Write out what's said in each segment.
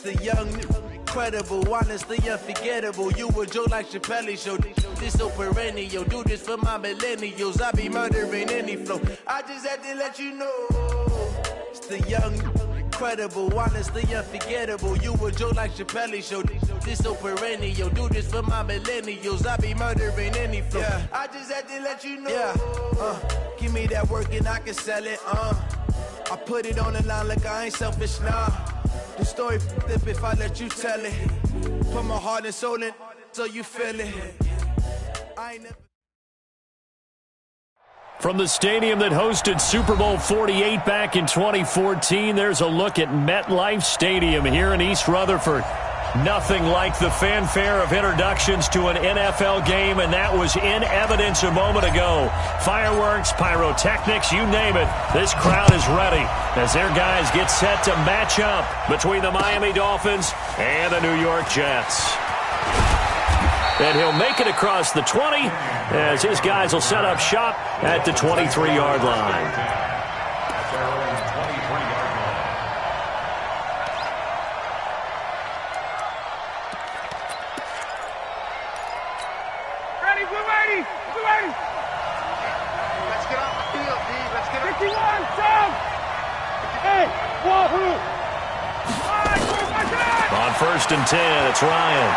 The young, incredible, honestly unforgettable. You a Joe like Chappelle show. This so perennial. Do this for my millennials. I be murdering any flow. I just had to let you know. It's the young, incredible, honestly unforgettable. You a Joe like Chappelle show. This so perennial. Do this for my millennials. I be murdering any flow. Yeah. I just had to let you know. Yeah. Give me that work and I can sell it. I put it on the line like I ain't selfish, nah. The story flip if I let you tell it. Put my heart and soul in so you feel it. I ain't never. From the stadium that hosted Super Bowl 48 back in 2014, there's a look at MetLife Stadium here in East Rutherford. Nothing like the fanfare of introductions to an NFL game, and that was in evidence a moment ago. Fireworks, pyrotechnics, you name it. This crowd is ready as their guys get set to match up between the Miami Dolphins and the New York Jets. And he'll make it across the 20 as his guys will set up shop at the 23-yard line. On 1st and 10, it's Ryan.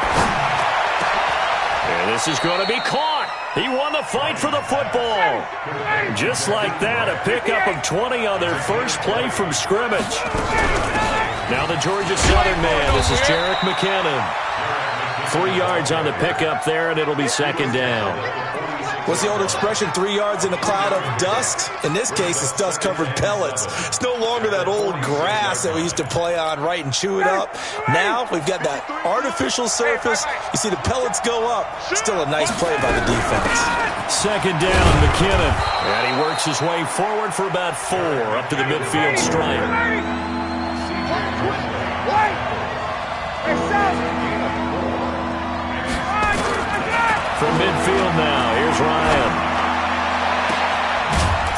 And this is going to be caught. He won the fight for the football. Just like that, a pickup of 20 on their first play from scrimmage. Now the Georgia Southern man, this is Jerick McKinnon. 3 yards on the pickup there, and it'll be 2nd down. What's the old expression, 3 yards in a cloud of dust? In this case, it's dust-covered pellets. It's no longer that old grass that we used to play on, right, and chew it up. Now we've got that artificial surface. You see the pellets go up. Still a nice play by the defense. 2nd down, McKinnon. And he works his way forward for about 4 up to the midfield stripe. From midfield now, here's Ryan.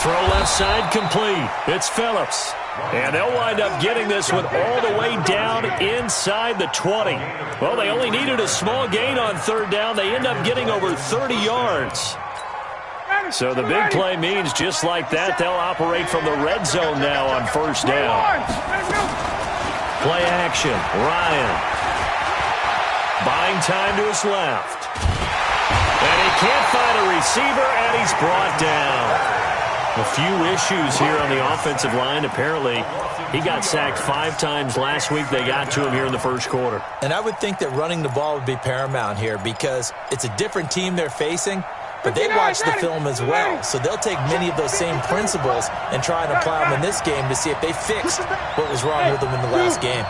Throw left side complete. It's Phillips. And they'll wind up getting this one all the way down inside the 20. Well, they only needed a small gain on 3rd down. They end up getting over 30 yards. So the big play means just like that, they'll operate from the red zone now on 1st down. Play action, Ryan. Buying time to his left. And he can't find a receiver, and he's brought down. A few issues here on the offensive line. Apparently, he got sacked 5 times last week. They got to him here in the 1st quarter. And I would think that running the ball would be paramount here because it's a different team they're facing, but they watch the film as well. So they'll take many of those same principles and try and apply them in this game to see if they fixed what was wrong with them in the last game.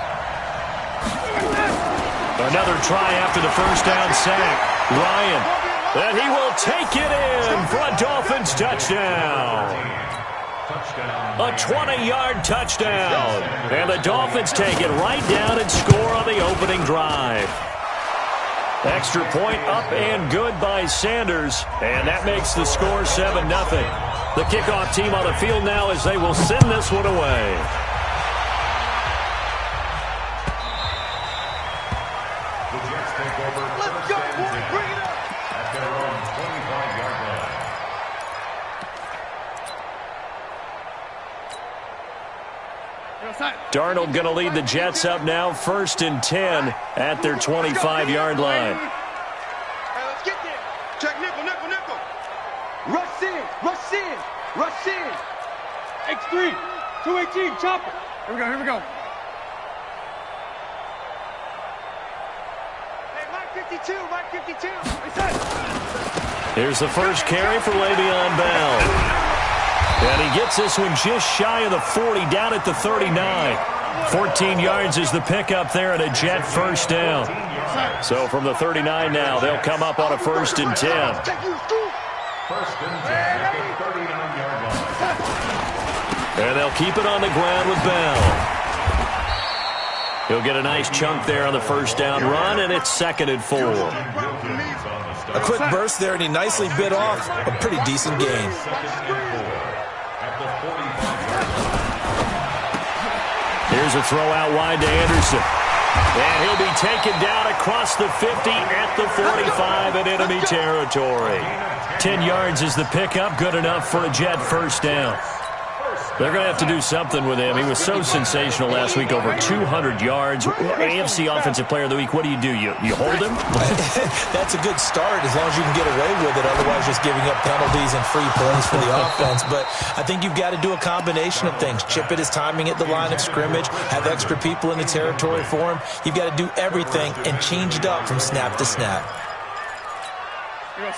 Another try after the 1st down sack. Ryan. And he will take it in for a Dolphins touchdown. A 20-yard touchdown. And the Dolphins take it right down and score on the opening drive. Extra point up and good by Sanders. And that makes the score 7-0. The kickoff team on the field now as they will send this one away. Darnold going to lead the Jets up now, 1st and 10 at their 25-yard line. Hey, let's get there. Check nickel, nickel, nickel. Rush in, rush in, rush in. X3, 218, chopper. Here we go, here we go. Hey, Mike 52, Mike 52. Here's the first carry for Le'Veon Bell. And he gets this one just shy of the 40, down at the 39. 14 yards is the pickup there and a Jet 1st down. So from the 39 now, they'll come up on a 1st and 10. 1st and 10 at the 39-yard line. And they'll keep it on the ground with Bell. He'll get a nice chunk there on the 1st down run, and it's 2nd and 4. A quick burst there, and he nicely bit off a pretty decent gain. Here's a throw out wide to Anderson. And he'll be taken down across the 50 at the 45 in enemy territory. 10 yards is the pickup, good enough for a Jet first down. They're going to have to do something with him. He was so sensational last week, over 200 yards. AFC Offensive Player of the Week, what do? You hold him? That's a good start as long as you can get away with it. Otherwise, just giving up penalties and free plays for the offense. But I think you've got to do a combination of things. Chip it his timing at the line of scrimmage, have extra people in the territory for him. You've got to do everything and change it up from snap to snap.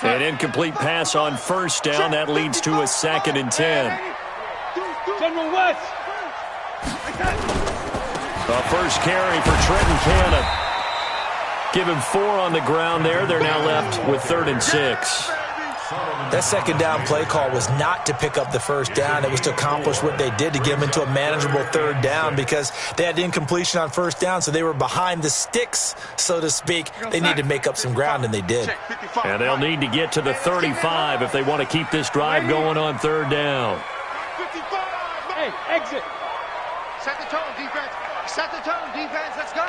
An incomplete pass on first down. That leads to a 2nd and 10. General West. The first carry for Trenton Cannon. Give him 4 on the ground there. They're now left with 3rd and 6. That second down play call was not to pick up the first down. It was to accomplish what they did, to get them into a manageable 3rd down, because they had incompletion on first down, so they were behind the sticks, so to speak. They needed to make up some ground, and they did. And they'll need to get to the 35 if they want to keep this drive going on 3rd down. Hey, exit. Set the tone, defense. Set the tone, defense. Let's go.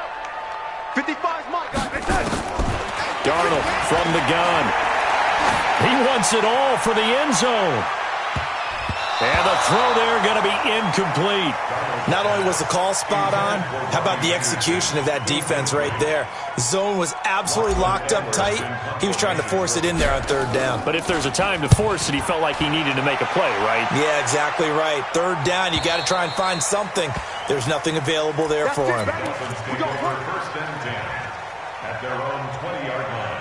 55's my guy. Darnold from the gun. He wants it all for the end zone. And the throw there going to be incomplete. Not only was the call spot on, how about the execution of that defense right there? The zone was absolutely locked up tight. He was trying to force it in there on 3rd down. But if there's a time to force it, he felt like he needed to make a play, right? Yeah, exactly right. 3rd down, you got to try and find something. There's nothing available there for him. First and 10 at their own 20-yard line.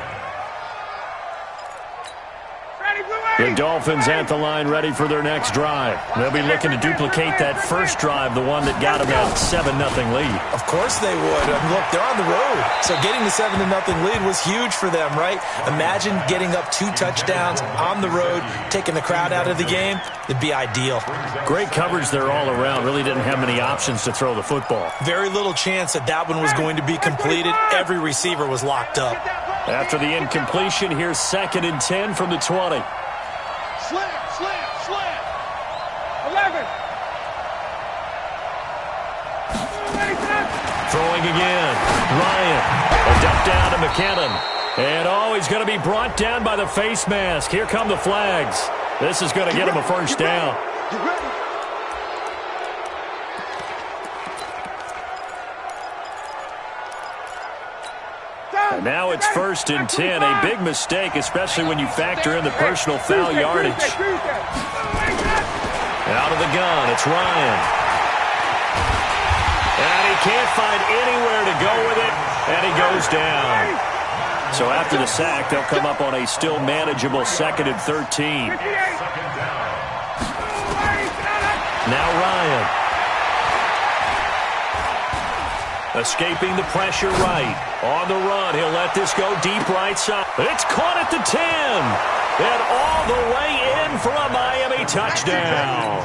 The Dolphins at the line, ready for their next drive. They'll be looking to duplicate that first drive, the one that got them that 7-0 lead. Of course they would. I mean, look, they're on the road. So getting the 7-0 lead was huge for them, right? Imagine getting up 2 touchdowns on the road, taking the crowd out of the game. It'd be ideal. Great coverage there all around. Really didn't have many options to throw the football. Very little chance that that one was going to be completed. Every receiver was locked up. After the incompletion, here's 2nd and 10 from the 20. Slam. 11. Throwing again. Ryan. A dump down to McKinnon. And he's going to be brought down by the face mask. Here come the flags. This is going to get him a first down. And now it's 1st and 10. A big mistake, especially when you factor in the personal foul yardage. Out of the gun, it's Ryan. And he can't find anywhere to go with it, and he goes down. So after the sack, they'll come up on a still manageable 2nd and 13. Now Ryan. Escaping the pressure right. On the run, he'll let this go deep right side. It's caught at the 10. And all the way in for a Miami touchdown.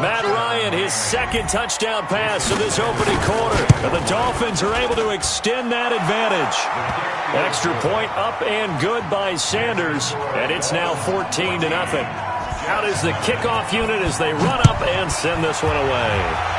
Matt Ryan, his 2nd touchdown pass of this opening quarter. And the Dolphins are able to extend that advantage. Extra point up and good by Sanders. And it's now 14-0. Out is the kickoff unit as they run up and send this one away.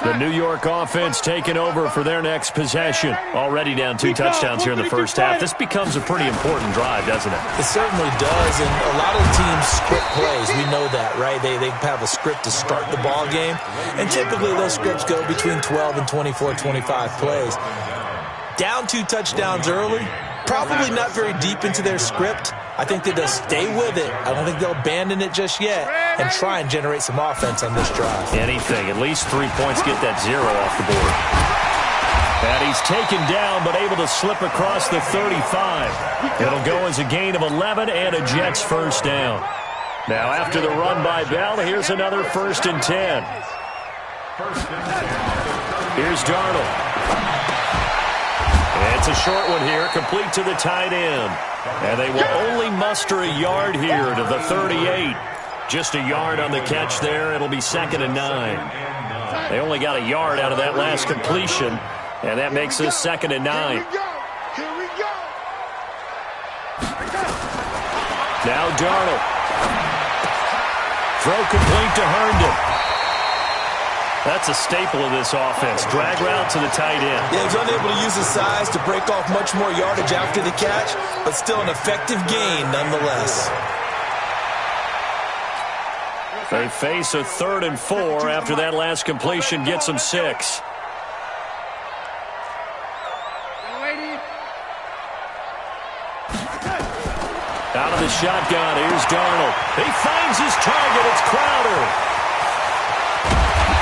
The New York offense taking over for their next possession. Already down 2 touchdowns here in the first half. This becomes a pretty important drive, doesn't it? It certainly does, and a lot of teams script plays. We know that, right? They have a script to start the ball game, and typically those scripts go between 12 and 24, 25 plays. Down 2 touchdowns early, probably not very deep into their script. I think that they'll stay with it. I don't think they'll abandon it just yet and try and generate some offense on this drive. Anything. At least 3 points, get that 0 off the board. And he's taken down but able to slip across the 35. It'll go as a gain of 11 and a Jets first down. Now after the run by Bell, here's another 1st and 10. Here's Darnold. It's a short one here, complete to the tight end. And they will only muster a yard here to the 38. Just a yard on the catch there. It'll be 2nd and 9. They only got a yard out of that last completion, and that makes this 2nd and 9. Now Darnold. Throw complete to Herndon. That's a staple of this offense. Drag route to the tight end. Yeah, he's unable to use his size to break off much more yardage after the catch, but still an effective gain nonetheless. They face a 3rd and 4 after that last completion gets them 6. Out of the shotgun, here's Darnold. He finds his target. It's Crowder.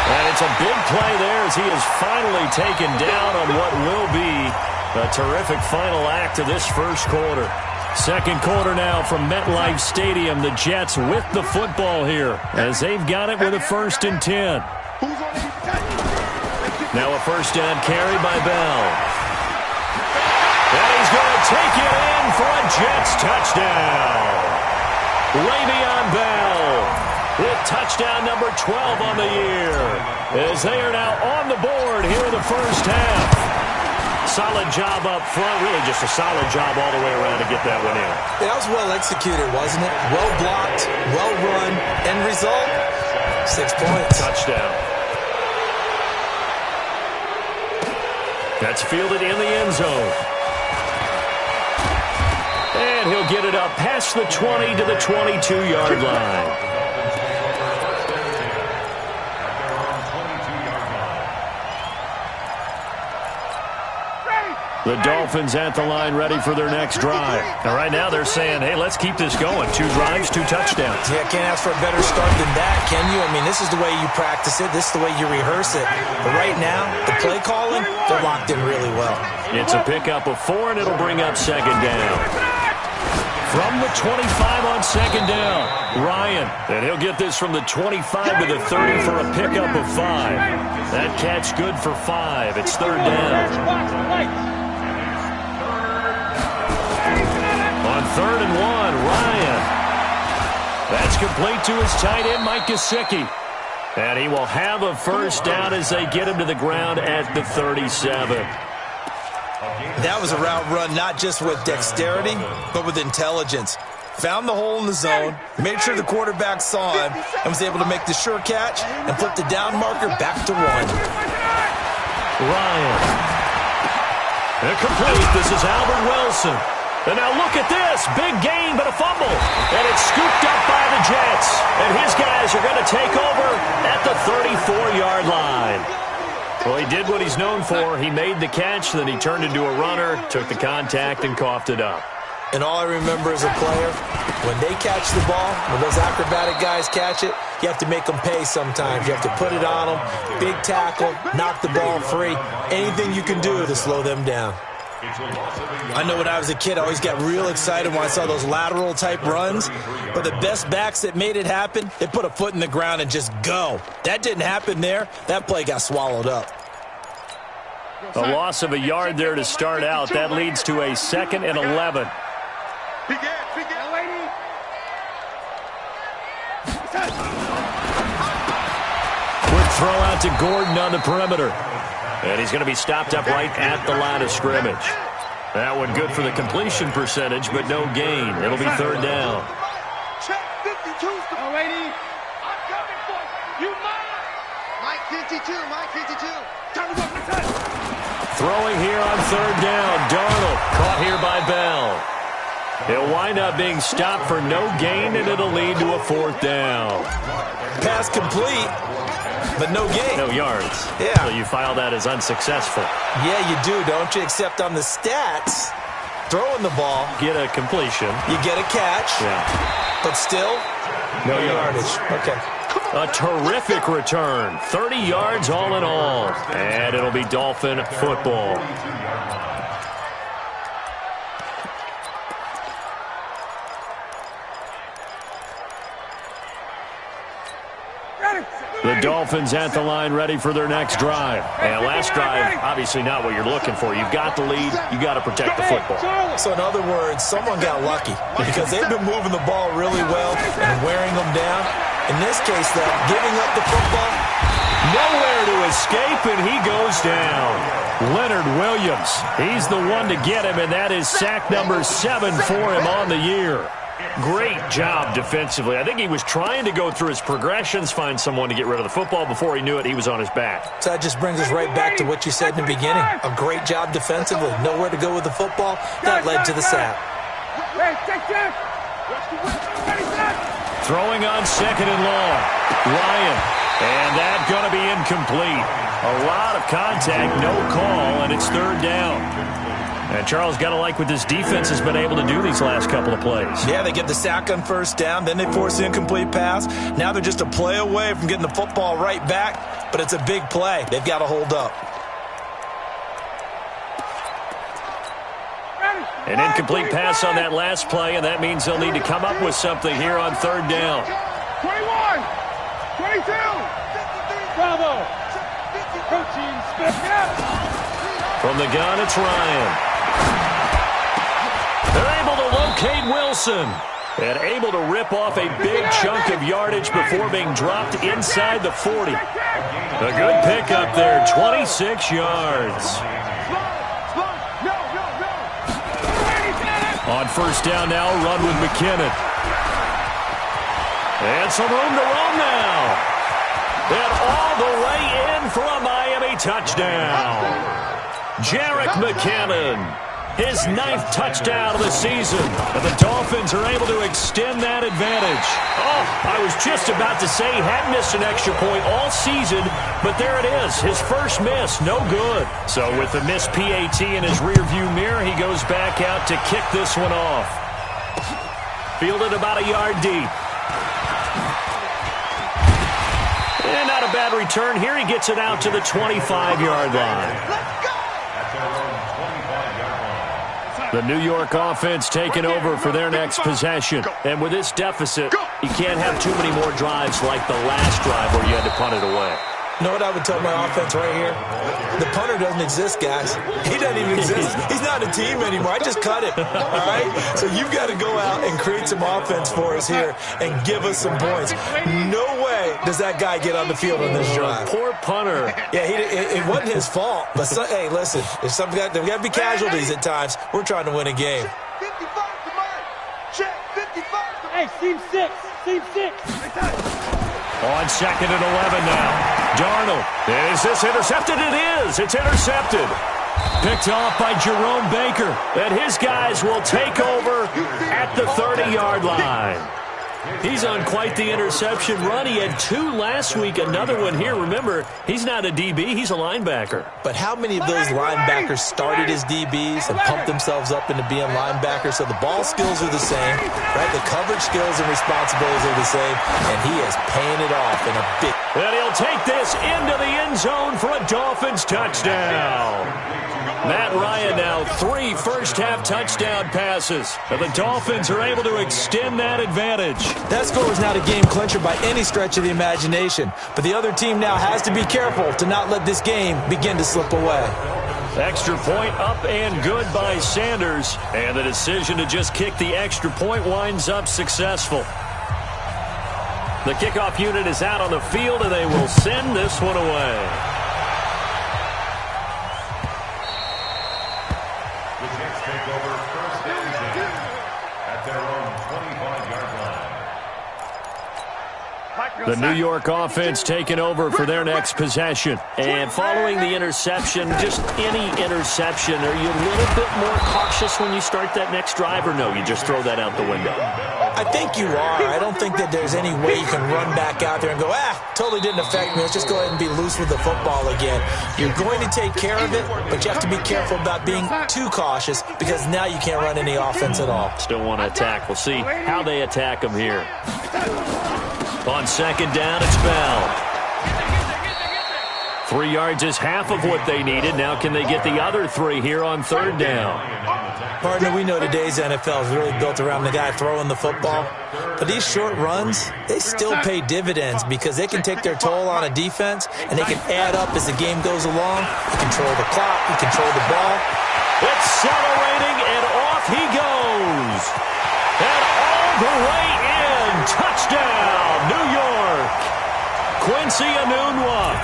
And it's a big play there as he is finally taken down on what will be a terrific final act of this first quarter. Second quarter now from MetLife Stadium. The Jets with the football here as they've got it with a 1st and 10. Now a first down carry by Bell. And he's going to take it in for a Jets touchdown. Le'Veon Bell with touchdown number 12 on the year as they are now on the board here in the first half. Solid job up front, really just a solid job all the way around to get that one in. That was well executed, wasn't it? Well blocked, well run. End result, 6 points. Touchdown. That's fielded in the end zone. And he'll get it up past the 20 to the 22-yard line. The Dolphins at the line ready for their next drive. And right now they're saying, hey, let's keep this going. 2 drives, 2 touchdowns. Yeah, can't ask for a better start than that, can you? I mean, this is the way you practice it. This is the way you rehearse it. But right now, the play calling, they're locked in really well. It's a pickup of 4, and it'll bring up 2nd down. From the 25 on 2nd down, Ryan. And he'll get this from the 25 to the 30 for a pickup of 5. That catch good for 5. It's 3rd down. On 3rd and 1, Ryan. That's complete to his tight end, Mike Gesicki. And he will have a first down as they get him to the ground at the 37. That was a route run not just with dexterity, but with intelligence. Found the hole in the zone, made sure the quarterback saw him, and was able to make the sure catch and flip the down marker back to 1. Ryan. Incomplete. This is Albert Wilson. And now look at this. Big gain, but a fumble. And it's scooped up by the Jets. And his guys are going to take over at the 34-yard line. Well, he did what he's known for. He made the catch, then he turned into a runner, took the contact, and coughed it up. And all I remember as a player, when they catch the ball, when those acrobatic guys catch it, you have to make them pay sometimes. You have to put it on them, big tackle, knock the ball free, anything you can do to slow them down. I know when I was a kid, I always got real excited when I saw those lateral-type runs. But the best backs that made it happen, they put a foot in the ground and just go. That didn't happen there. That play got swallowed up. A loss of a yard there to start out. That leads to a 2nd and 11. Quick throw out to Gordon on the perimeter. And he's going to be stopped up right at the line of scrimmage. That one good for the completion percentage, but no gain. It'll be 3rd down. Check 52. Oh, lady. I'm coming for you. Mike 52. Mike 52. Time to go. Throwing here on 3rd down. Darnold caught here by Bell. He'll wind up being stopped for no gain, and it'll lead to a 4th down. Pass complete. But no gain. No yards. Yeah. So you file that as unsuccessful. Yeah, you do, don't you? Except on the stats, throwing the ball. Get a completion. You get a catch. Yeah. But still, no yardage. Okay. A terrific return. 30 yards all in all. And it'll be Dolphin football. The Dolphins at the line ready for their next drive. And last drive, obviously not what you're looking for. You've got the lead. You got to protect the football. So in other words, someone got lucky because they've been moving the ball really well and wearing them down. In this case, though, giving up the football. Nowhere to escape, and he goes down. Leonard Williams, he's the one to get him, and that is sack number 7 for him on the year. Great job defensively. I think he was trying to go through his progressions, find someone to get rid of the football. Before he knew it, he was on his back. So that just brings us right back to what you said in the beginning. A great job defensively. Nowhere to go with the football. That led to the sack. Throwing on 2nd and long. Ryan. And that's going to be incomplete. A lot of contact, no call, and it's 3rd down. And Charles, got to like what this defense has been able to do these last couple of plays. Yeah, they get the sack on 1st down, then they force the incomplete pass. Now they're just a play away from getting the football right back, but it's a big play. They've got to hold up. An incomplete pass on that last play, and that means they'll need to come up with something here on 3rd down. 21, 22, bravo. Coaching Smith. From the gun, it's Ryan. They're able to locate Wilson and able to rip off a big chunk of yardage before being dropped inside the 40. A good pickup there, 26 yards. On 1st down now, run with McKinnon. And some room to roam now. And all the way in for a Miami touchdown. Jerick McKinnon, his 9th touchdown of the season. And the Dolphins are able to extend that advantage. Oh, I was just about to say he had missed an extra point all season, but there it is. His first miss, no good. So with the missed PAT in his rearview mirror, he goes back out to kick this one off. Fielded about a yard deep. And not a bad return. Here he gets it out to the 25-yard line. The New York offense taking over for their next possession. And with this deficit, you can't have too many more drives like the last drive where you had to punt it away. You know what I would tell my offense right here? The punter doesn't exist, guys. He doesn't even exist. He's not a team anymore. I just cut him, all right? So you've got to go out and create some offense for us here and give us some points. No way does that guy get on the field on this drive. Poor punter. Yeah, it wasn't his fault. But, hey, listen, there's got to be casualties at times. We're trying to win a game. 55 to mine. Check, 55 to Hey, seam 6. Seam 6. On 2nd and 11 now. Darnold. Is this intercepted? It is. It's intercepted. Picked off by Jerome Baker. And his guys will take over at the 30-yard line. He's on quite the interception run. He had 2 last week, another one here. Remember, he's not a DB, he's a linebacker. But how many of those linebackers started as DBs and pumped themselves up into being linebackers? So the ball skills are the same, right? The coverage skills and responsibilities are the same, and he is paying it off in a big... And he'll take this into the end zone for a Dolphins touchdown. Matt Ryan now 3 first-half touchdown passes. And the Dolphins are able to extend that advantage. That score was not a game clincher by any stretch of the imagination. But the other team now has to be careful to not let this game begin to slip away. Extra point up and good by Sanders. And the decision to just kick the extra point winds up successful. The kickoff unit is out on the field, and they will send this one away. The New York offense taking over for their next possession. And following the interception, just any interception, are you a little bit more cautious when you start that next drive, or no, you just throw that out the window? I think you are. I don't think that there's any way you can run back out there and go, totally didn't affect me. Let's just go ahead and be loose with the football again. You're going to take care of it, but you have to be careful about being too cautious because now you can't run any offense at all. Still want to attack. We'll see how they attack them here. On 2nd down, it's Bell. 3 yards is half of what they needed. Now can they get the other 3 here on 3rd down? Partner, we know today's NFL is really built around the guy throwing the football. But these short runs, they still pay dividends because they can take their toll on a defense, and they can add up as the game goes along. You control the clock, you control the ball. Accelerating, and off he goes. And all the way in. Touchdown, New York. Quincy Enunwa,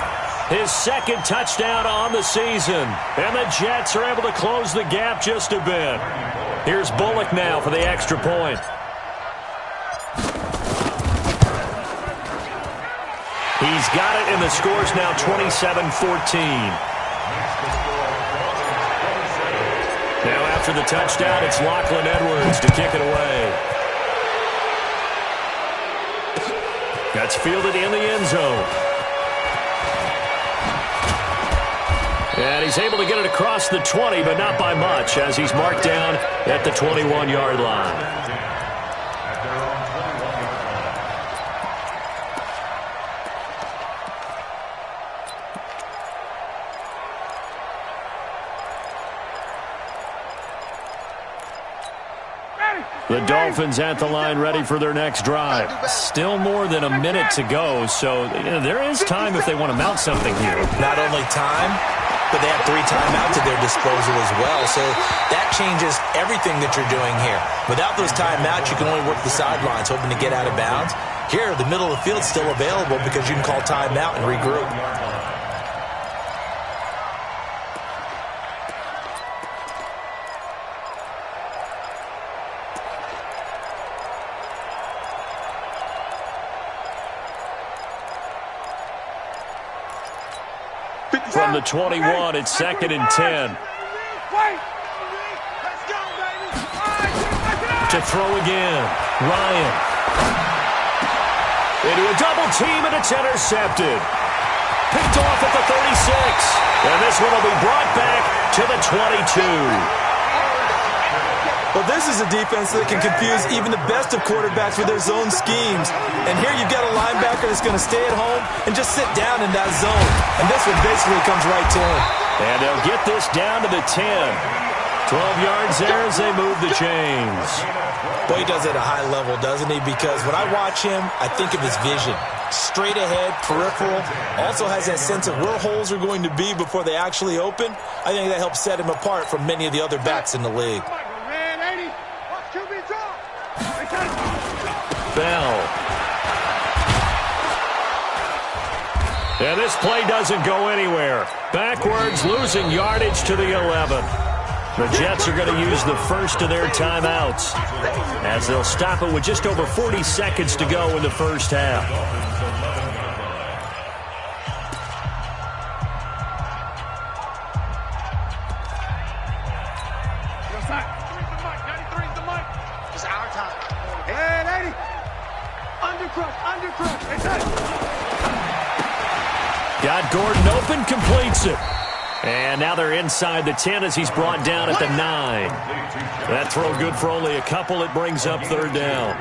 his 2nd touchdown on the season. And the Jets are able to close the gap just a bit. Here's Bullock now for the extra point. He's got it, and the score's now 27-14. Now after the touchdown, it's Lachlan Edwards to kick it away. That's fielded in the end zone. And he's able to get it across the 20, but not by much, as he's marked down at the 21-yard line. The Dolphins at the line ready for their next drive. Still more than a minute to go, so there is time if they want to mount something here. Not only time, but they have 3 timeouts at their disposal as well, so that changes everything that you're doing here. Without those timeouts, you can only work the sidelines, hoping to get out of bounds. Here, the middle of the field's still available because you can call timeout and regroup. From the 21, it's 2nd and 10. To throw again, Ryan. Into a double team, and it's intercepted. Picked off at the 36. And this one will be brought back to the 22. Well, this is a defense that can confuse even the best of quarterbacks with their zone schemes. And here you've got a linebacker that's going to stay at home and just sit down in that zone. And this one basically comes right to him. And they'll get this down to the 10. 12 yards there as they move the chains. Well, he does it at a high level, doesn't he? Because when I watch him, I think of his vision. Straight ahead, peripheral. Also has that sense of where holes are going to be before they actually open. I think that helps set him apart from many of the other backs in the league. Bell. And this play doesn't go anywhere. Backwards, losing yardage to the 11. The Jets are going to use the first of their timeouts, as they'll stop it with just over 40 seconds to go in the first half. Got Gordon open, completes it. And now they're inside the 10 as he's brought down at the 9. That throw good for only a couple. It brings up 3rd down.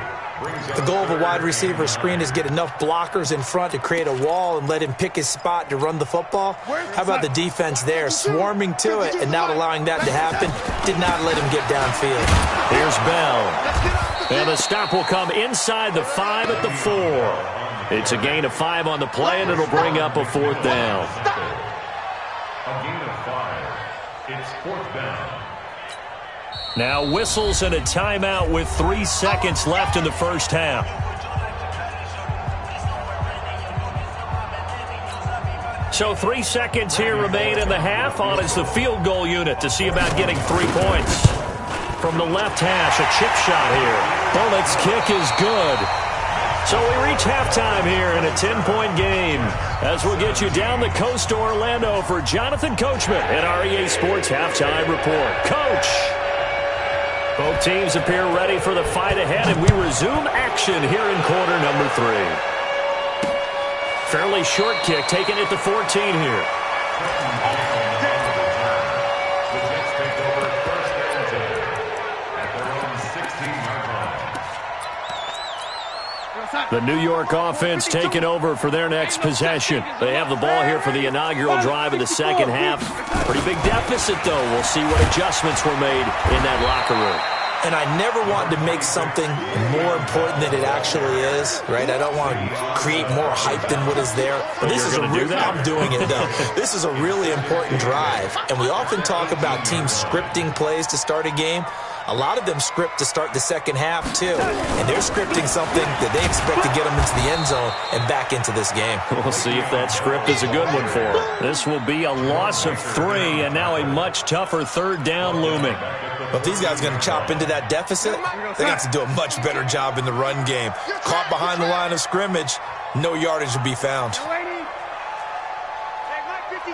The goal of a wide receiver screen is get enough blockers in front to create a wall and let him pick his spot to run the football. How about the defense there, swarming to it and not allowing that to happen? Did not let him get downfield. Here's Bell. And the stop will come inside the 5 at the 4. It's a gain of 5 on the play, and it'll bring up a 4th down. A gain of 5. It's 4th down. Now whistles and a timeout with 3 seconds left in the first half. So 3 seconds here remain in the half. On is the field goal unit to see about getting 3 points. From the left hash, a chip shot here. Bullock's kick is good. So we reach halftime here in a 10-point game, as we'll get you down the coast to Orlando for Jonathan Coachman at our EA Sports Halftime Report. Coach! Both teams appear ready for the fight ahead, and we resume action here in quarter number 3. Fairly short kick, taken at the 14 here. The Jets take over 1st and 10 at their own 16-yard line. The New York offense taking over for their next possession. They have the ball here for the inaugural drive of the second half. Pretty big deficit, though. We'll see what adjustments were made in that locker room. And I never want to make something more important than it actually is, right? I don't want to create more hype than what is there. But this is I'm doing it, though. This is a really important drive. And we often talk about teams scripting plays to start a game. A lot of them script to start the second half, too. And they're scripting something that they expect to get them into the end zone and back into this game. We'll see if that script is a good one for them. This will be a loss of 3, and now a much tougher 3rd down looming. But these guys are going to chop into that deficit. They got to do a much better job in the run game. Caught behind the line of scrimmage, no yardage to be found.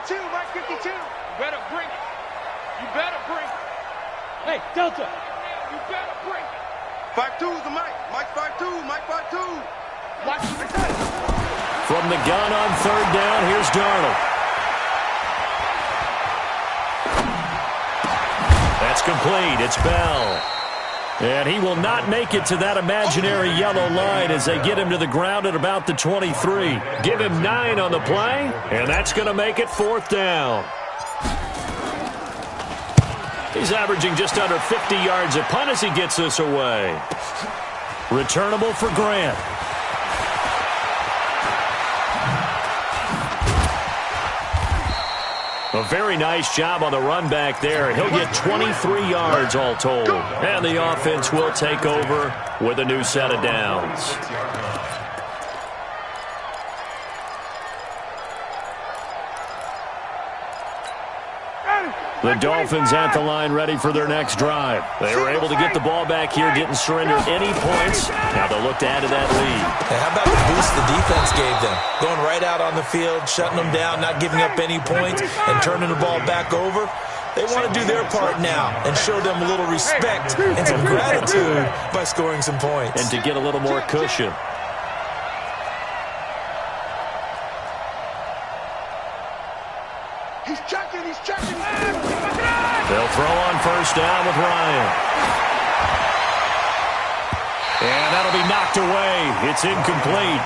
52, Mike 52. You better bring it. You better bring it. Hey, Delta. You better bring it. 5-2's the Mike. Mike 5-2. Mike 5-2. Watch the cut. From the gun on third down, here's Darnold. That's complete. It's Bell. And he will not make it to that imaginary yellow line as they get him to the ground at about the 23. Give him 9 on the play, and that's going to make it 4th down. He's averaging just under 50 yards a punt as he gets this away. Returnable for Grant. A very nice job on the run back there. He'll get 23 yards all told. And the offense will take over with a new set of downs. The Dolphins at the line ready for their next drive. They were able to get the ball back here, didn't surrender any points. Now they'll look to add to that lead. Hey, how about the boost the defense gave them? Going right out on the field, shutting them down, not giving up any points, and turning the ball back over. They want to do their part now and show them a little respect and some gratitude by scoring some points. And to get a little more cushion. He's checking. He's checking. They'll throw on first down with Ryan. And that'll be knocked away. It's incomplete.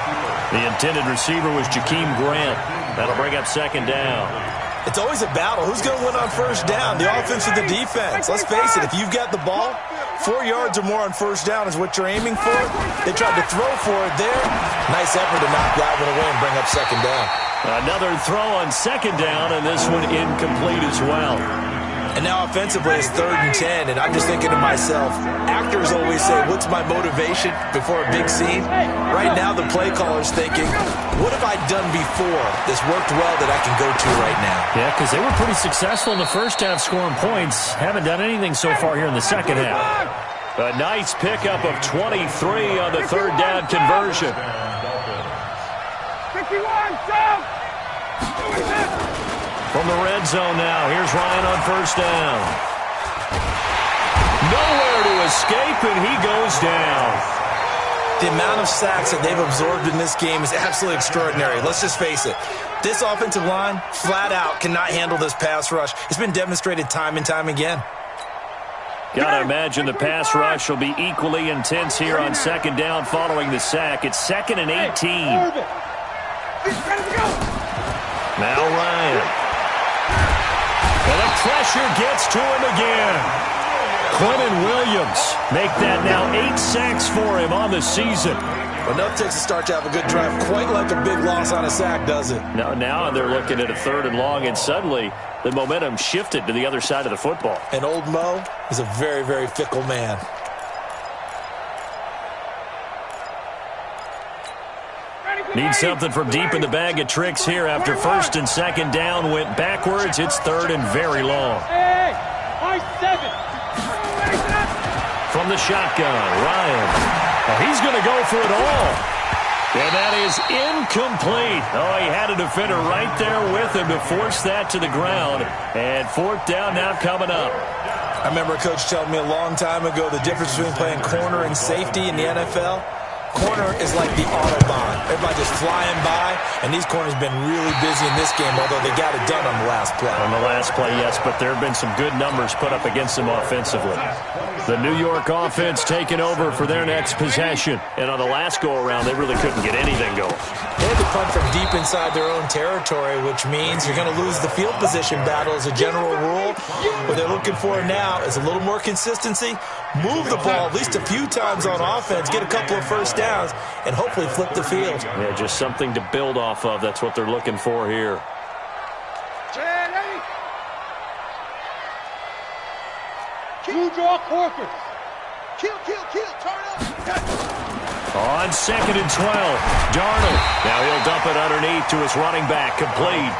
The intended receiver was Jakeem Grant. That'll bring up second down. It's always a battle. Who's going to win on first down? The offense or the defense? Let's face it, if you've got the ball, 4 yards or more on first down is what you're aiming for. They tried to throw for it there. Nice effort to knock that one away and bring up second down. Another throw on second down, and this one incomplete as well. And now offensively it's 3rd and 10, and I'm just thinking to myself, actors always say, what's my motivation before a big scene? Right now the play caller's thinking, what have I done before this worked well that I can go to right now? Yeah, because they were pretty successful in the first half scoring points. Haven't done anything so far here in the second half. A nice pickup of 23 on the third down conversion. 51, Sam! From the red zone now, here's Ryan on first down. Nowhere to escape, and he goes down. The amount of sacks that they've absorbed in this game is absolutely extraordinary. Let's just face it. This offensive line, flat out, cannot handle this pass rush. It's been demonstrated time and time again. Got to imagine the pass rush will be equally intense here on second down following the sack. It's 2nd and 18. Now Ryan. And the pressure gets to him again. Quentin Williams make that now 8 sacks for him on the season. Well, enough takes to start to have a good drive. Quite like a big loss on a sack, does it? Now they're looking at a 3rd and long, and suddenly the momentum shifted to the other side of the football. And old Mo is a very, very fickle man. Need something from deep in the bag of tricks here after 1st and 2nd down went backwards. It's 3rd and very long. Hey, 7. From the shotgun, Ryan. He's going to go for it all. And that is incomplete. Oh, he had a defender right there with him to force that to the ground. And 4th down now coming up. I remember a coach telling me a long time ago the difference between playing corner and safety in the NFL. Corner is like the Autobahn. Everybody just flying by, and these corners have been really busy in this game, although they got it done on the last play. On the last play, yes, but there have been some good numbers put up against them offensively. The New York offense taking over for their next possession. And on the last go-around, they really couldn't get anything going. They had to punt from deep inside their own territory, which means you're going to lose the field position battle as a general rule. What they're looking for now is a little more consistency, move the ball at least a few times on offense, get a couple of first downs, and hopefully flip the field. Yeah, just something to build off of. That's what they're looking for here. Two draw Corkers. Kill, turn up. On 2nd and 12, Darnold. Now he'll dump it underneath to his running back, complete.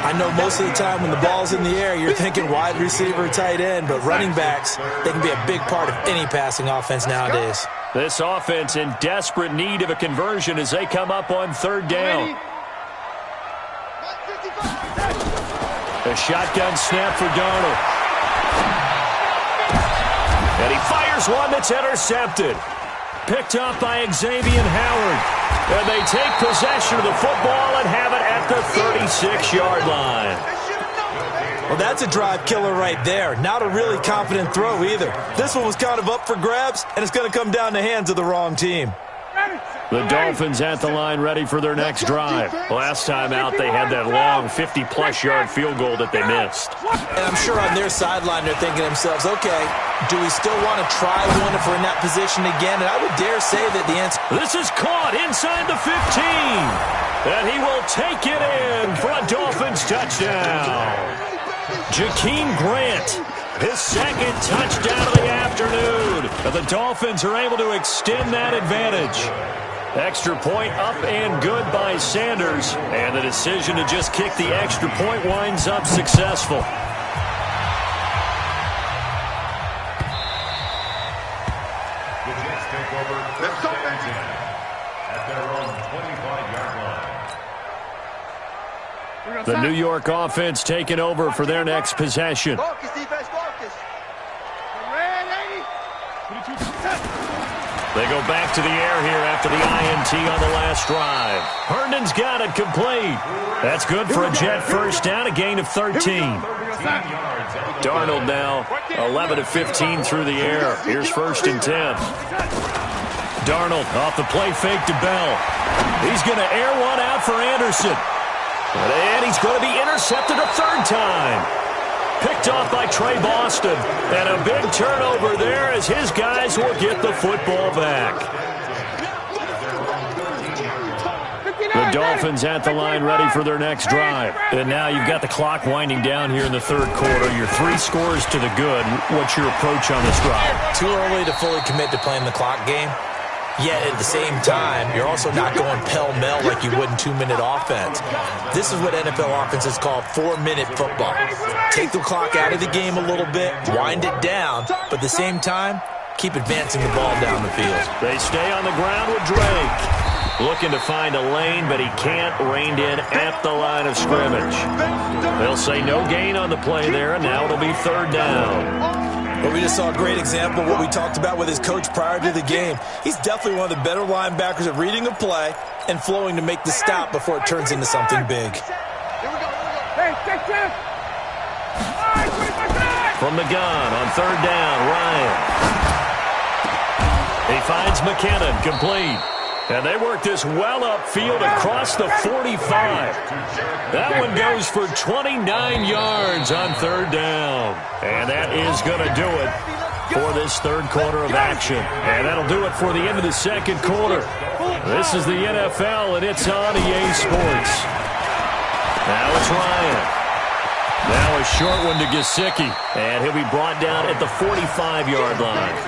I know most of the time when the ball's in the air, you're thinking wide receiver, tight end, but running backs, they can be a big part of any passing offense nowadays. This offense in desperate need of a conversion as they come up on 3rd down. A shotgun snap for Darnold. And he fires one that's intercepted. Picked up by Xavier Howard. And they take possession of the football and have it at the 36-yard line. Well, that's a drive killer right there. Not a really confident throw either. This one was kind of up for grabs, and it's going to come down the hands of the wrong team. The Dolphins at the line ready for their next drive. Last time out, they had that long 50-plus-yard field goal that they missed. And I'm sure on their sideline they're thinking to themselves, okay, do we still want to try one if we're in that position again? And I would dare say that the answer... This is caught inside the 15. And he will take it in for a Dolphins touchdown. Jakeem Grant, his second touchdown of the afternoon. And the Dolphins are able to extend that advantage. Extra point up and good by Sanders. And the decision to just kick the extra point winds up successful. The Jets take over first and 10 at their own 25-yard line. The New York offense taking over for their next possession. Focus, defense, focus. They go back to the air here after the INT on the last drive. Herndon's got it complete. That's good for a Jet first down, a gain of 13. Darnold now 11 of 15 through the air. Here's first and 10. Darnold off the play fake to Bell. He's going to air one out for Anderson. And he's going to be intercepted a third time. Picked off by Trey Boston. And a big turnover there as his guys will get the football back. The Dolphins at the line ready for their next drive. And now you've got the clock winding down here in the third quarter. Your 3 scores to the good. What's your approach on this drive? Too early to fully commit to playing the clock game. Yet at the same time, you're also not going pell-mell like you would in 2-minute offense. This is what NFL offenses call 4-minute football. Take the clock out of the game a little bit, wind it down, but at the same time, keep advancing the ball down the field. They stay on the ground with Drake. Looking to find a lane, but he can't. Reined in at the line of scrimmage. They'll say no gain on the play there, and now it'll be third down. But we just saw a great example of what we talked about with his coach prior to the game. He's definitely one of the better linebackers at reading a play and flowing to make the stop before it turns into something big. From the gun on third down, Ryan. He finds McKinnon, complete. And they work this well upfield across the 45. That one goes for 29 yards on third down. And that is going to do it for this third quarter of action. And that'll do it for the end of the second quarter. This is the NFL, and it's on EA Sports. Now it's Ryan. Now a short one to Gesicki. And he'll be brought down at the 45-yard line.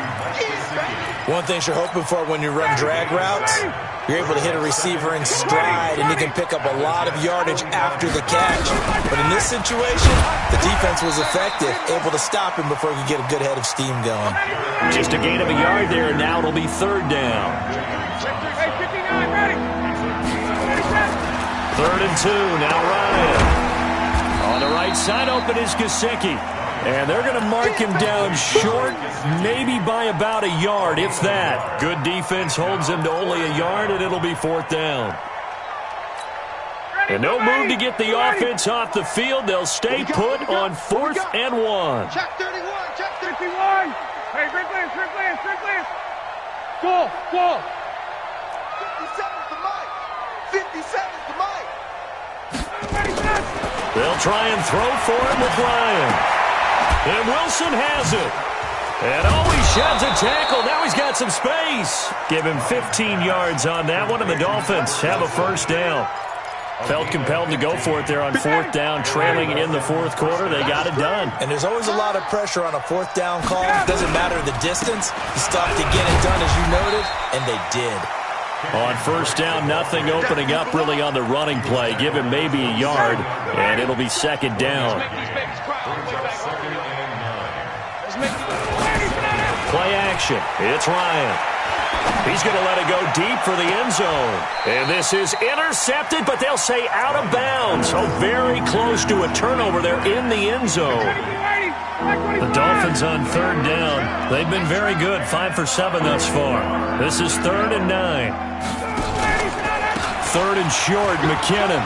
One thing you're hoping for when you run drag routes, you're able to hit a receiver in stride, and he can pick up a lot of yardage after the catch. But in this situation, the defense was effective, able to stop him before he could get a good head of steam going. Just a gain of a yard there, and now it'll be third down. Third and 2, now Ryan. On the right side, open is Gesicki. And they're going to mark him down short, maybe by about a yard, if that. Good defense holds him to only a yard, and it'll be fourth down. And no move to get the offense off the field. They'll stay put on 4th and 1. Check 31, check 51. Hey, Strickland. Go. 57's the mic. 57's the mic. They'll try and throw for him with Ryan. And Wilson has it. And he sheds a tackle. Now he's got some space. Give him 15 yards on that one, and the Dolphins have a first down. Felt compelled to go for it there on fourth down, trailing in the fourth quarter. They got it done. And there's always a lot of pressure on a fourth down call. It doesn't matter the distance. You still have to get it done, as you noted, and they did. On first down, nothing opening up really on the running play. Give him maybe a yard, and it'll be second down. Play action. It's Ryan. He's going to let it go deep for the end zone. And this is intercepted, but they'll say out of bounds. So very close to a turnover there in the end zone. The Dolphins on third down. They've been very good, 5 for 7 thus far. This is 3rd and 9. 3rd and short, McKinnon.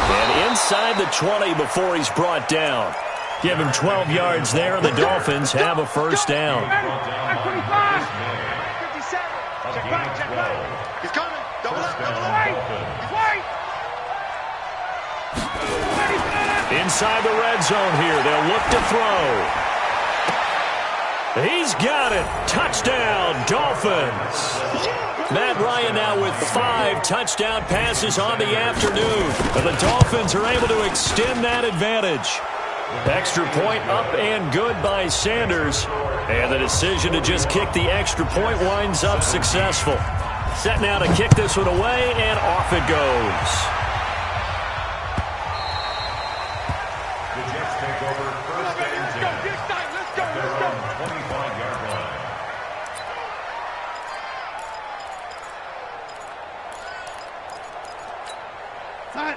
And inside the 20 before he's brought down. Give him 12 yards there, and the Dolphins have a first down. He's coming. Double up, double up. Inside the red zone here. They'll look to throw. He's got it. Touchdown, Dolphins. Matt Ryan now with 5 touchdown passes on the afternoon. And the Dolphins are able to extend that advantage. Extra point up and good by Sanders. And the decision to just kick the extra point winds up successful. Set now to kick this one away, and off it goes. The Jets take over first and 10. Let's go. 25-yard line.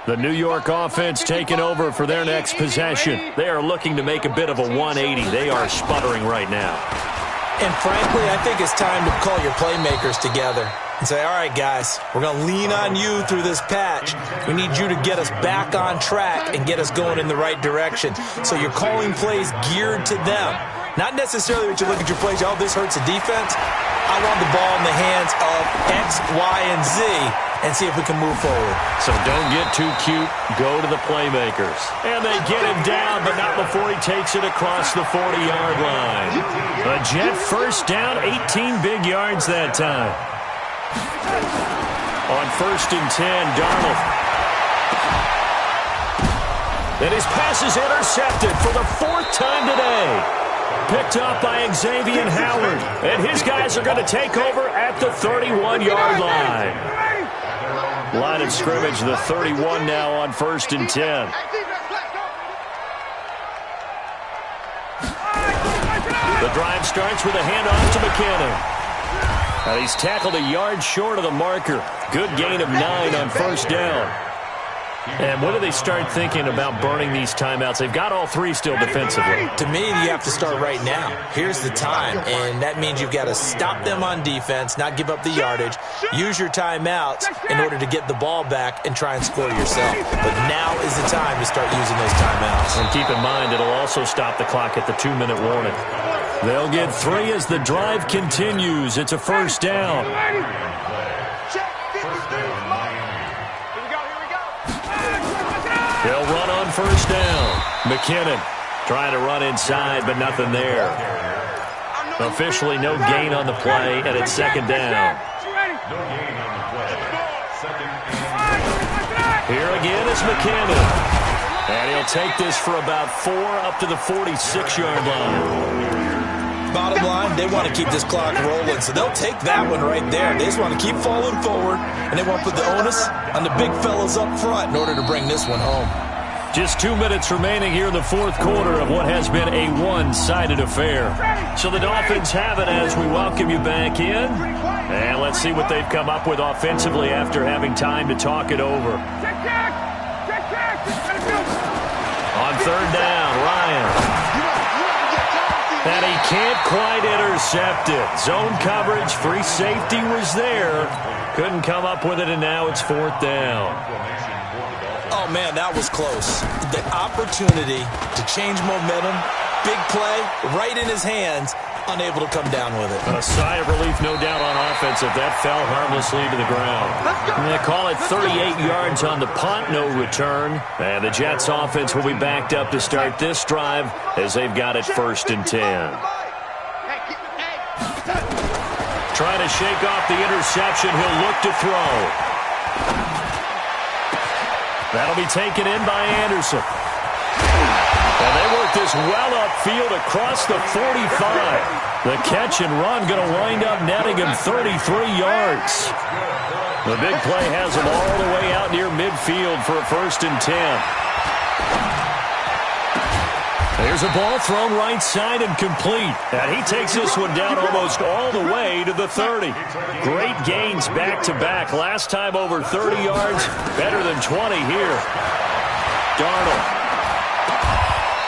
The New York offense taking over for their next possession. They are looking to make a bit of a 180. They are sputtering right now. And frankly, I think it's time to call your playmakers together and say, all right, guys, we're going to lean on you through this patch. We need you to get us back on track and get us going in the right direction. So you're calling plays geared to them. Not necessarily that you look at your plays, oh, this hurts the defense. I want the ball in the hands of X, Y, and Z and see if we can move forward. So don't get too cute. Go to the playmakers. And they get him down, but not before he takes it across the 40-yard line. A Jet first down, 18 big yards that time. On 1st and 10, Darnold. And his pass is intercepted for the 4th time today. Picked up by Xavier Howard. And his guys are going to take over at the 31-yard line. Line of scrimmage, the 31 now on 1st and 10. The drive starts with a handoff to McKinnon. And he's tackled a yard short of the marker. Good gain of 9 on 1st down. And when do they start thinking about burning these timeouts? They've got all 3 still defensively. To me, you have to start right now. Here's the time, and that means you've got to stop them on defense, not give up the yardage, use your timeouts in order to get the ball back and try and score yourself. But now is the time to start using those timeouts. And keep in mind, it'll also stop the clock at the 2-minute warning. They'll get 3 as the drive continues. It's a first down. They'll run on first down. McKinnon trying to run inside, but nothing there. Officially no gain on the play, and it's 2nd down. Here again is McKinnon. And he'll take this for about 4 up to the 46-yard line. Bottom line, they want to keep this clock rolling, so they'll take that one right there. They just want to keep falling forward, and they want to put the onus on the big fellas up front in order to bring this one home. Just 2 minutes remaining here in the 4th quarter of what has been a one-sided affair. So the Dolphins have it as we welcome you back in. And let's see what they've come up with offensively after having time to talk it over. On 3rd down, Ryan. And he can't quite intercept it. Zone coverage, free safety was there. Couldn't come up with it, and now it's 4th down. Oh, man, that was close. The opportunity to change momentum, big play, right in his hands, unable to come down with it. A sigh of relief, no doubt, on offense if that fell harmlessly to the ground. And they call it 38 yards on the punt, no return. And the Jets offense will be backed up to start this drive as they've got it 1st and 10. Trying to shake off the interception, he'll look to throw. That'll be taken in by Anderson. And they work this well upfield across the 45. The catch and run going to wind up netting him 33 yards. The big play has him all the way out near midfield for a 1st and 10. There's a ball thrown right side and complete. And he takes this one down almost all the way to the 30. Great gains back-to-back. Last time over 30 yards, better than 20 here. Darnold.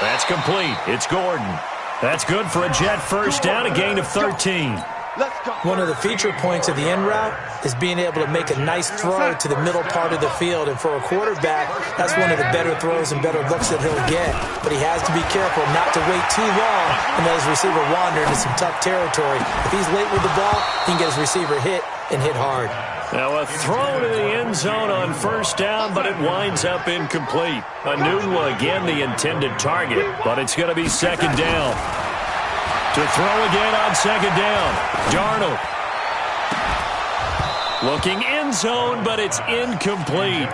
That's complete. It's Gordon. That's good for a Jet first down, a gain of 13. One of the feature points of the end route is being able to make a nice throw to the middle part of the field. And for a quarterback, that's one of the better throws and better looks that he'll get. But he has to be careful not to wait too long and let his receiver wander into some tough territory. If he's late with the ball, he can get his receiver hit and hit hard. Now a throw to the end zone on first down, but it winds up incomplete. Anunwa again the intended target, but it's going to be second down. To throw again on second down. Darnold. Looking end zone, but it's incomplete.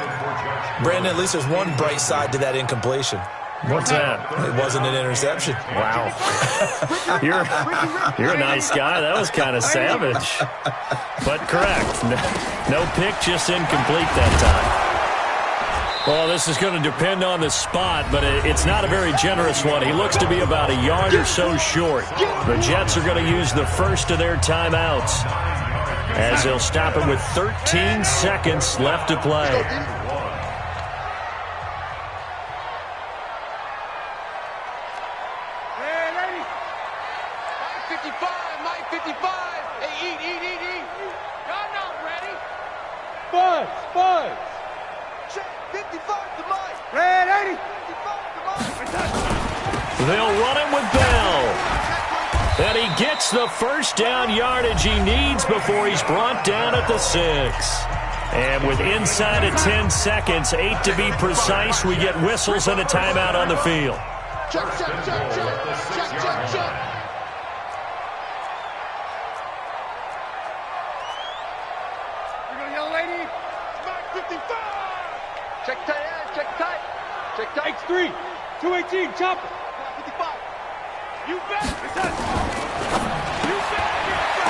Brandon, at least there's one bright side to that incompletion. What's that? It wasn't an interception. Wow. You're a nice guy. That was kind of savage. But correct. No pick, just incomplete that time. Well, this is going to depend on the spot, but it's not a very generous one. He looks to be about a yard or so short. The Jets are going to use the first of their timeouts as they'll stop it with 13 seconds left to play. Mike 55. Hey, eat. Y'all not ready. Buzz. Check 55 to Mike. Red 80. 55 to Mike. They'll run it with Bell. And he gets the first down yardage he needs before he's brought down at the 6. And with inside of 10 seconds, 8 to be precise, we get whistles and a timeout on the field. Check. Here we go, young lady. Mike 55. Check tight. X3. 218, chopper. 55. You bet.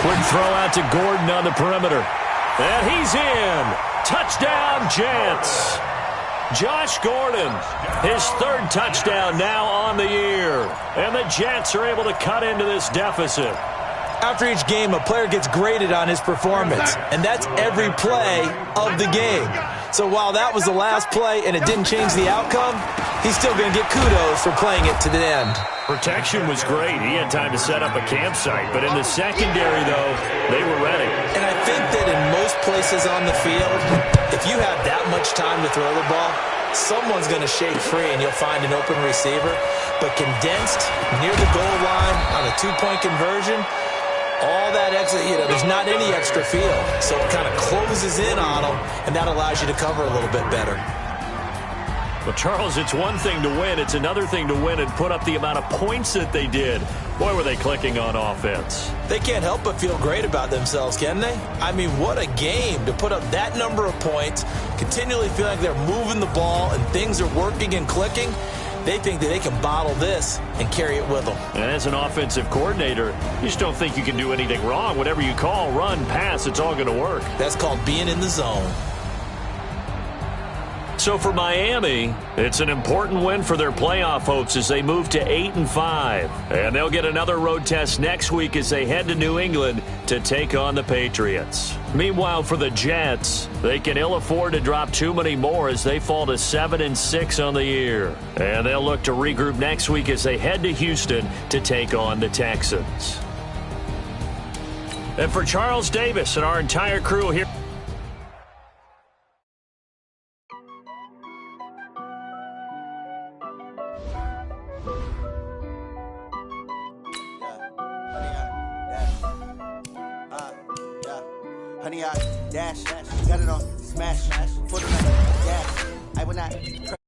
Quick throw out to Gordon on the perimeter. And he's in. Touchdown, Jets. Josh Gordon, his third touchdown now on the year. And the Jets are able to cut into this deficit. After each game, a player gets graded on his performance, and that's every play of the game. So while that was the last play and it didn't change the outcome, he's still going to get kudos for playing it to the end. Protection was great. He had time to set up a campsite. But in the secondary, though, they were ready. And I think that in most places on the field, if you have that much time to throw the ball, someone's going to shake free and you'll find an open receiver. But condensed near the goal line on a two-point conversion, all that extra, there's not any extra field. So it kind of closes in on them, and that allows you to cover a little bit better. Well, Charles, it's one thing to win. It's another thing to win and put up the amount of points that they did. Boy, were they clicking on offense. They can't help but feel great about themselves, can they? I mean, what a game to put up that number of points, continually feel like they're moving the ball and things are working and clicking. They think that they can bottle this and carry it with them. And as an offensive coordinator, you just don't think you can do anything wrong. Whatever you call, run, pass, it's all going to work. That's called being in the zone. So for Miami, it's an important win for their playoff hopes as they move to 8-5. And they'll get another road test next week as they head to New England to take on the Patriots. Meanwhile, for the Jets, they can ill afford to drop too many more as they fall to 7-6 on the year. And they'll look to regroup next week as they head to Houston to take on the Texans. And for Charles Davis and our entire crew here. Honey, I dash, got it on, smash, for the night, gas. I will not.